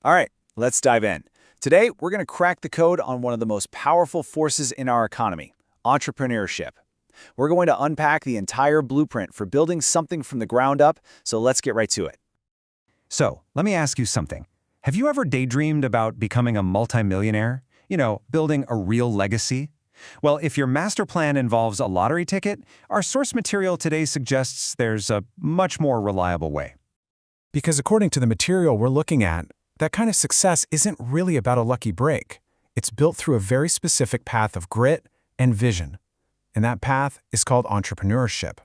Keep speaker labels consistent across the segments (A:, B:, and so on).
A: All right, let's dive in. Today, we're going to crack the code on one of the most powerful forces in our economy, entrepreneurship. We're going to unpack the entire blueprint for building something from the ground up, so let's get right to it.
B: So, let me ask you something. Have you ever daydreamed about becoming a multimillionaire? Building a real legacy? Well, if your master plan involves a lottery ticket, our source material today suggests there's a much more reliable way.
C: Because according to the material we're looking at, that kind of success isn't really about a lucky break. It's built through a very specific path of grit and vision. And that path is called entrepreneurship.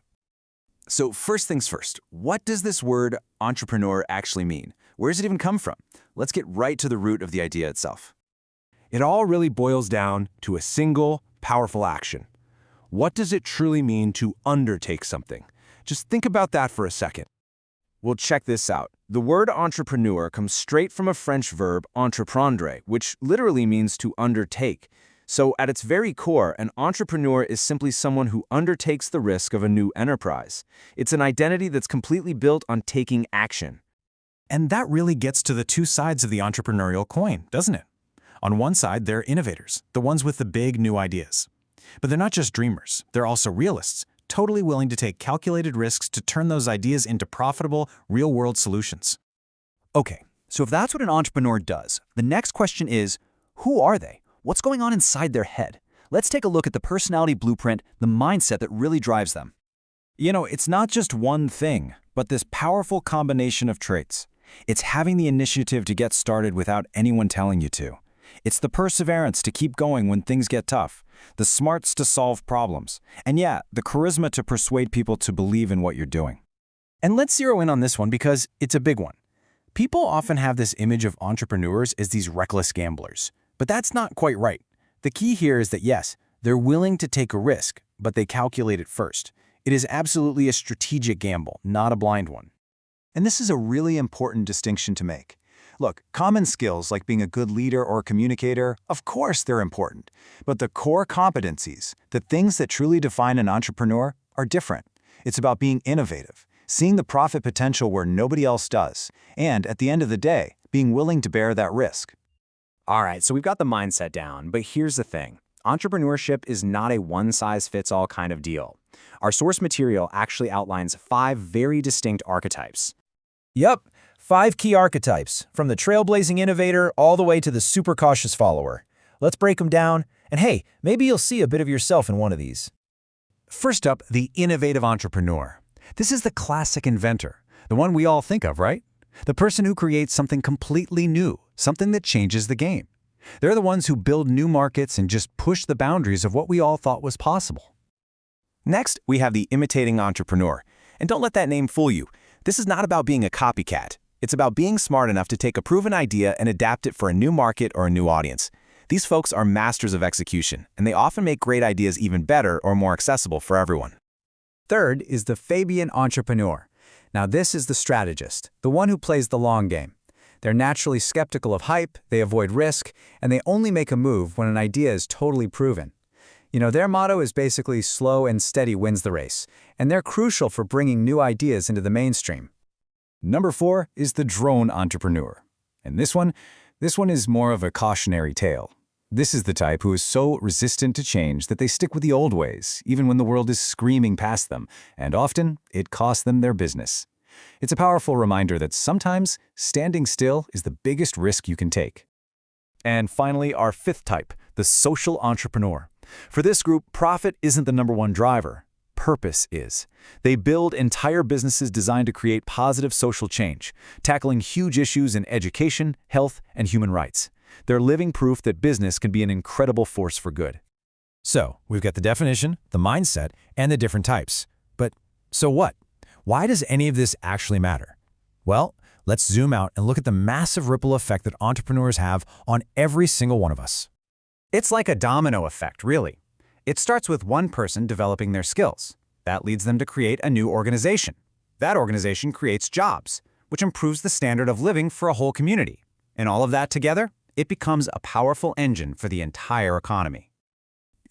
A: So first things first, what does this word entrepreneur actually mean? Where does it even come from? Let's get right to the root of the idea itself.
D: It all really boils down to a single, powerful action. What does it truly mean to undertake something? Just think about that for a second.
A: Well, check this out. The word entrepreneur comes straight from a French verb entreprendre, which literally means to undertake. So at its very core, an entrepreneur is simply someone who undertakes the risk of a new enterprise. It's an identity that's completely built on taking action.
E: And that really gets to the two sides of the entrepreneurial coin, doesn't it? On one side, they're innovators, the ones with the big new ideas. But they're not just dreamers, they're also realists, totally willing to take calculated risks to turn those ideas into profitable, real-world solutions.
F: Okay, so if that's what an entrepreneur does, the next question is, who are they? What's going on inside their head? Let's take a look at the personality blueprint, the mindset that really drives them.
E: It's not just one thing, but this powerful combination of traits. It's having the initiative to get started without anyone telling you to. It's the perseverance to keep going when things get tough, the smarts to solve problems, and yeah, the charisma to persuade people to believe in what you're doing. And let's zero in on this one because it's a big one. People often have this image of entrepreneurs as these reckless gamblers, but that's not quite right. The key here is that yes, they're willing to take a risk, but they calculate it first. It is absolutely a strategic gamble, not a blind one.
B: And this is a really important distinction to make. Look, common skills like being a good leader or communicator, of course they're important. But the core competencies, the things that truly define an entrepreneur, are different. It's about being innovative, seeing the profit potential where nobody else does, and at the end of the day, being willing to bear that risk.
G: All right, so we've got the mindset down, but here's the thing. Entrepreneurship is not a one-size-fits-all kind of deal. Our source material actually outlines 5 very distinct archetypes.
H: Yep, 5 key archetypes, from the trailblazing innovator all the way to the super cautious follower. Let's break them down, and hey, maybe you'll see a bit of yourself in one of these.
B: First up, the innovative entrepreneur. This is the classic inventor, the one we all think of, right? The person who creates something completely new, something that changes the game. They're the ones who build new markets and just push the boundaries of what we all thought was possible.
E: Next, we have the imitating entrepreneur. And don't let that name fool you. This is not about being a copycat. It's about being smart enough to take a proven idea and adapt it for a new market or a new audience. These folks are masters of execution, and they often make great ideas even better or more accessible for everyone.
I: Third is the Fabian entrepreneur. Now this is the strategist, the one who plays the long game. They're naturally skeptical of hype, they avoid risk, and they only make a move when an idea is totally proven. Their motto is basically slow and steady wins the race, and they're crucial for bringing new ideas into the mainstream.
B: Number 4 is the drone entrepreneur. And this one is more of a cautionary tale. This is the type who is so resistant to change that they stick with the old ways, even when the world is screaming past them, and often it costs them their business. It's a powerful reminder that sometimes standing still is the biggest risk you can take.
A: And finally, our 5th type, the social entrepreneur. For this group, profit isn't the number one driver. Purpose is. They build entire businesses designed to create positive social change, tackling huge issues in education, health, and human rights. They're living proof that business can be an incredible force for good.
H: So, we've got the definition, the mindset, and the different types. But so what? Why does any of this actually matter? Well, let's zoom out and look at the massive ripple effect that entrepreneurs have on every single one of us.
I: It's like a domino effect, really. It starts with one person developing their skills. That leads them to create a new organization. That organization creates jobs, which improves the standard of living for a whole community. And all of that together, it becomes a powerful engine for the entire economy.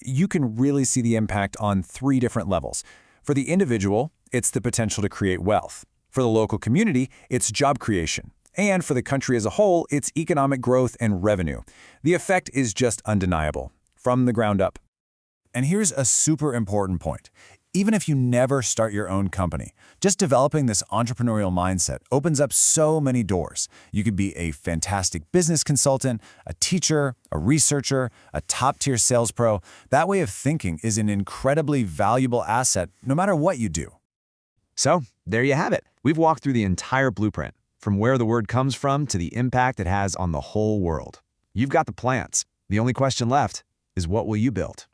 B: You can really see the impact on 3 different levels. For the individual, it's the potential to create wealth. For the local community, it's job creation.
A: And for the country as a whole, it's economic growth and revenue. The effect is just undeniable, from the ground up.
E: And here's a super important point. Even if you never start your own company, just developing this entrepreneurial mindset opens up so many doors. You could be a fantastic business consultant, a teacher, a researcher, a top-tier sales pro. That way of thinking is an incredibly valuable asset no matter what you do.
G: So, there you have it. We've walked through the entire blueprint, from where the word comes from to the impact it has on the whole world. You've got the plans. The only question left is, what will you build?